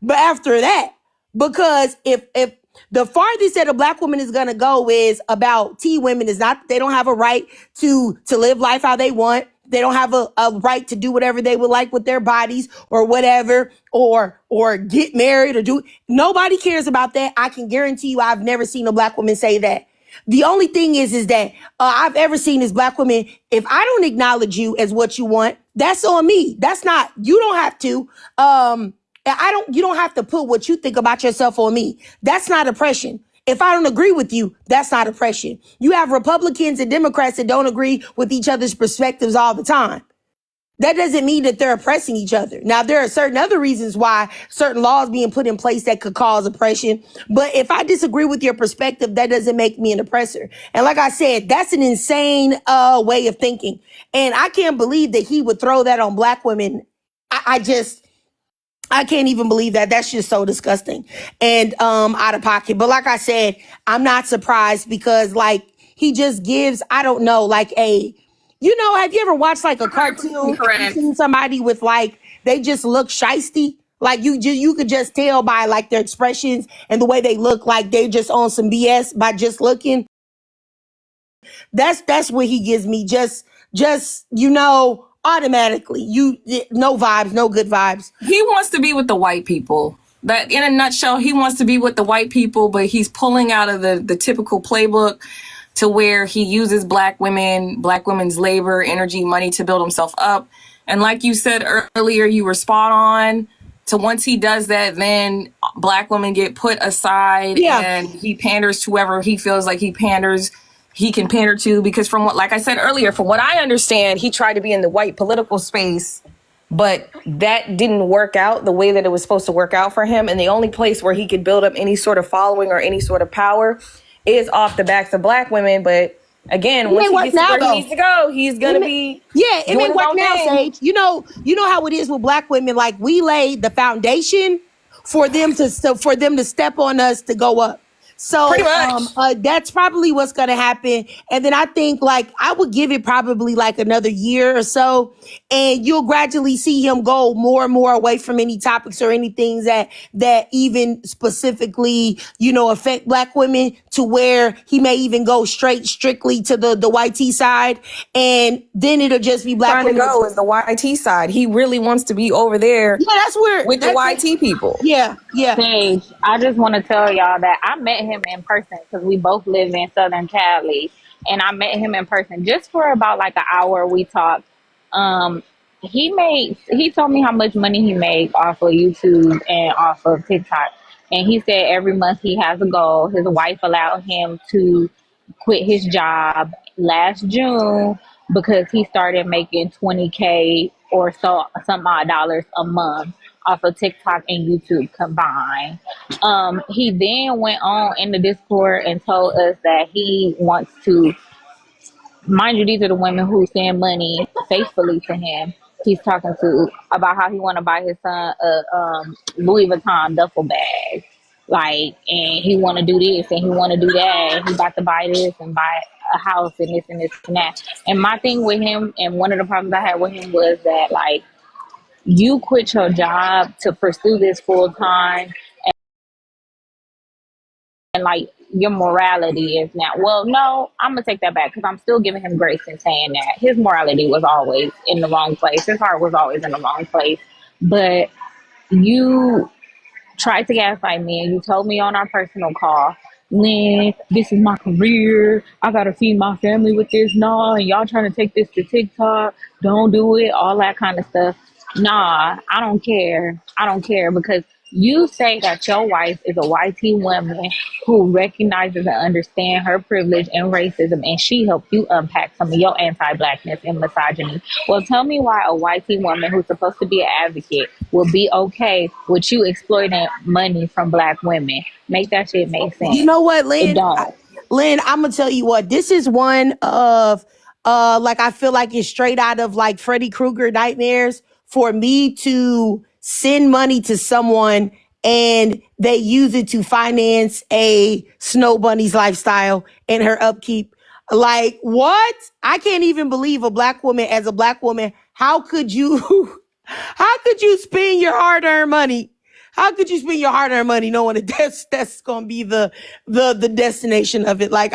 but after that, because if the farthest that a black woman is gonna go is about T women is not they don't have a right to live life how they want. They don't have a right to do whatever they would like with their bodies or whatever, or get married or do. Nobody cares about that. I can guarantee you, I've never seen a black woman say that. The only thing is that I've ever seen is black women. If I don't acknowledge you as what you want, that's on me. That's not, you don't have to. You don't have to put what you think about yourself on me. That's not oppression. If I don't agree with you, that's not oppression. You have Republicans and Democrats that don't agree with each other's perspectives all the time. That doesn't mean that they're oppressing each other. Now, there are certain other reasons why certain laws being put in place that could cause oppression. But if I disagree with your perspective, that doesn't make me an oppressor. And like I said, that's an insane way of thinking. And I can't believe that he would throw that on black women. I can't even believe that. That's just so disgusting and out of pocket. But like I said, I'm not surprised because like he just gives, I don't know, like have you ever watched like a cartoon? Correct. Seen somebody with like, they just look shisty? Like you could just tell by like their expressions and the way they look like they're just on some BS by just looking. That's what he gives me. Just automatically. No vibes, no good vibes. He wants to be with the white people. That in a nutshell, he wants to be with the white people, but he's pulling out of the typical playbook to where he uses black women's labor, energy, money to build himself up. And like you said earlier, you were spot on. So once he does that, then black women get put aside and he panders to whoever he feels like he can pander to, because like I said earlier, from what I understand, he tried to be in the white political space, but that didn't work out the way that it was supposed to work out for him. And the only place where he could build up any sort of following or any sort of power is off the backs of black women. But again, once he gets to where he needs to go, he's going to be it may work now, Sage. You know how it is with black women. Like, we laid the foundation for them to step on us to go up. So pretty much. That's probably what's going to happen. And then I think like I would give it probably like another year or so, and you'll gradually see him go more and more away from any topics or anything that even specifically, affect black women, to where he may even go strictly to the YT side. And then it'll just be black women. Trying to go is the YT side. He really wants to be over there. Yeah, that's where with the YT people. Yeah. Sage, I just want to tell y'all that I met him in person because we both live in Southern Cali, and I met him in person just for about like an hour. We talked. He told me how much money he made off of YouTube and off of TikTok, and he said every month he has a goal. His wife allowed him to quit his job last June because he started making $20K or so, some odd dollars a month off of TikTok and YouTube combined. He then went on in the Discord and told us that he wants to, mind you, these are the women who send money faithfully to him. He's talking to about how he want to buy his son a Louis Vuitton duffel bag. Like, and he want to do this and he want to do that. And he about to buy this and buy a house and this and this and that. And my thing with him, and one of the problems I had with him, was that like, you quit your job to pursue this full time, and like your morality is now. Well, no, I'm gonna take that back because I'm still giving him grace in saying that his morality was always in the wrong place. His heart was always in the wrong place. But you tried to gaslight me, and you told me on our personal call, Lynn, this is my career. I gotta feed my family with this. Nah, and y'all trying to take this to TikTok. Don't do it. All that kind of stuff. Nah, I don't care. I don't care, because you say that your wife is a YT woman who recognizes and understands her privilege and racism, and she helped you unpack some of your anti-blackness and misogyny. Well, tell me why a YT woman who's supposed to be an advocate will be okay with you exploiting money from black women. Make that shit make sense. You know what, Lynn? It don't. Lynn, I'm gonna tell you what. This is one of like, I feel like it's straight out of like Freddy Krueger nightmares for me to send money to someone and they use it to finance a Snow Bunny's lifestyle and her upkeep. Like, what? I can't even believe a black woman, as a black woman, how could you spend your hard-earned money How could you spend your hard-earned money knowing that that's gonna be the destination of it? Like,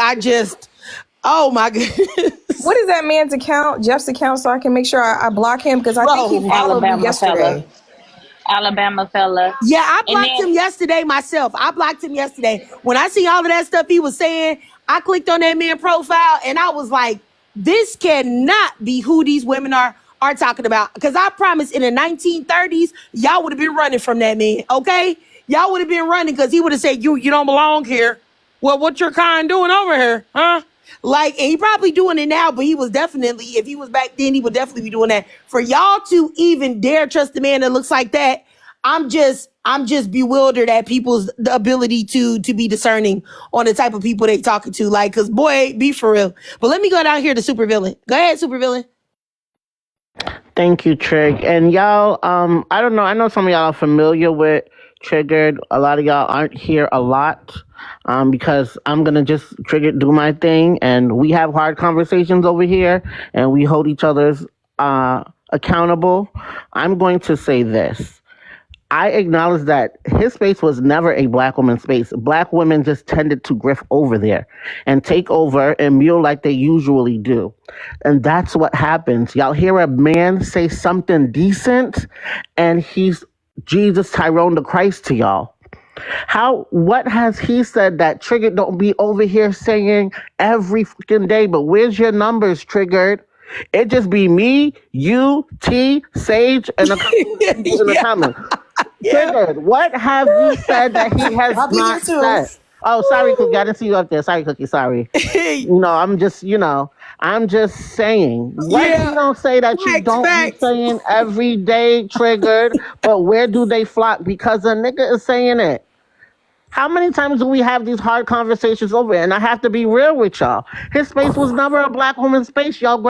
oh my goodness. What is that man's account, Jeff's account, so I can make sure I block him? Because I think he Bro. followed me Alabama fella. yesterday. Alabama fella. Yeah, I And blocked then him yesterday myself. I blocked him yesterday. When I see all of that stuff he was saying, I clicked on that man profile and I was like, this cannot be who these women are talking about. Because I promise in the 1930s, y'all would have been running from that man, okay? Y'all would have been running because he would have said, you don't belong here. Well, what your kind doing over here, huh? Like, and he probably doing it now, but he was definitely, if he was back then, he would definitely be doing that. For y'all to even dare trust a man that looks like that, I'm just bewildered at people's the ability to be discerning on the type of people they talking to. Like, cause boy, be for real. But let me go down here to supervillain. Go ahead, supervillain. Thank you, Trig. And y'all, I don't know. I know some of y'all are familiar with Triggered. A lot of y'all aren't here a lot because I'm going to just do my thing. And we have hard conversations over here and we hold each other's accountable. I'm going to say this. I acknowledge that his space was never a black woman's space. Black women just tended to grift over there and take over and mule like they usually do. And that's what happens. Y'all hear a man say something decent and he's Jesus Tyrone the Christ to y'all. What has he said that Triggered don't be over here saying every freaking day? But where's your numbers, Triggered? It just be me, you, T, Sage, and a couple of people in the comments. Triggered, what have you said that he has not said? Oh, sorry, Cookie. I didn't see you up there. Sorry, Cookie. Sorry. I'm just saying. What you don't say that you don't be saying every day, Triggered, but where do they flock? Because a nigga is saying it. How many times do we have these hard conversations over? And I have to be real with y'all. His space was never a black woman's space, y'all.